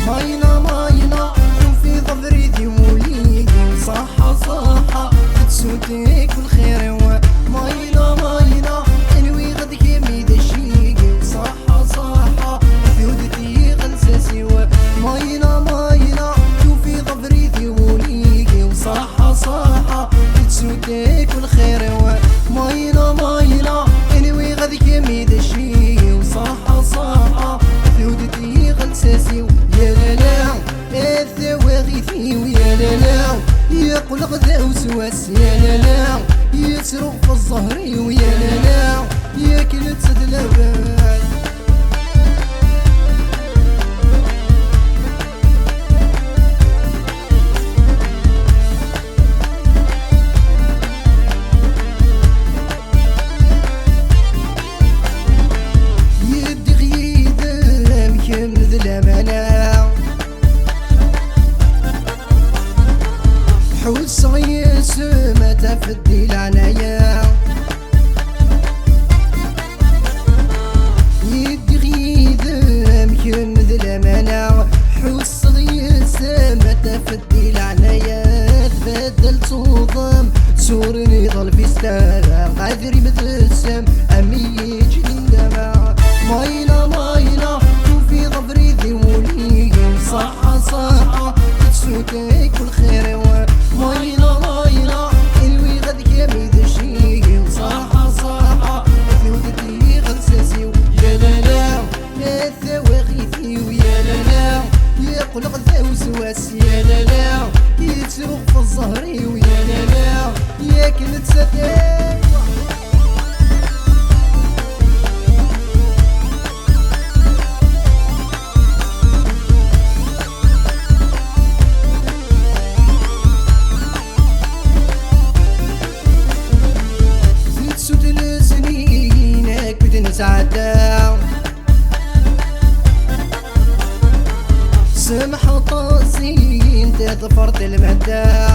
ماينا ماينا شوفي ظفري ديوليكي صحة صحة تسوديك بالخير ماينا ماينا انوي غدك يميد شيكي صحة صحة في ودتي غنساسي ماينا ماينا شوفي ظفري ديوليكي صحة صحة تسوديك بالخير ماينا ماينا انوي غدك يميد شيكي صحة صحة في ودتي غنساسي يا لالا الثواغيثي ويا لالا يقلق ذا وسواس يا لالا يسرق في الظهر ويا لالا ياكل تسد لوال يدغي ذا مكمل ذا الامانه حوس يسمى تفدي العنايا يدغي ذمك من ذي الامانة حوس يسمى تفدي العنايا تبدل صوضم سورني ظل في ستارة غادري متسم امي يجري دمع ماينا ماينا شوفي ظفري ذي ولي صحة صحة تسوتك بالخير ماينا ماينا الوي غدك يميد شيء صحة صحة في ودتي غنساسي يا لالا يا الثواغيثي ويا لالا يقلق ذا وسواس يا لالا يتسوق في الظهر ويا لالا ياكل تسدي سعداء سمح طاسي انت ظفرت المهداء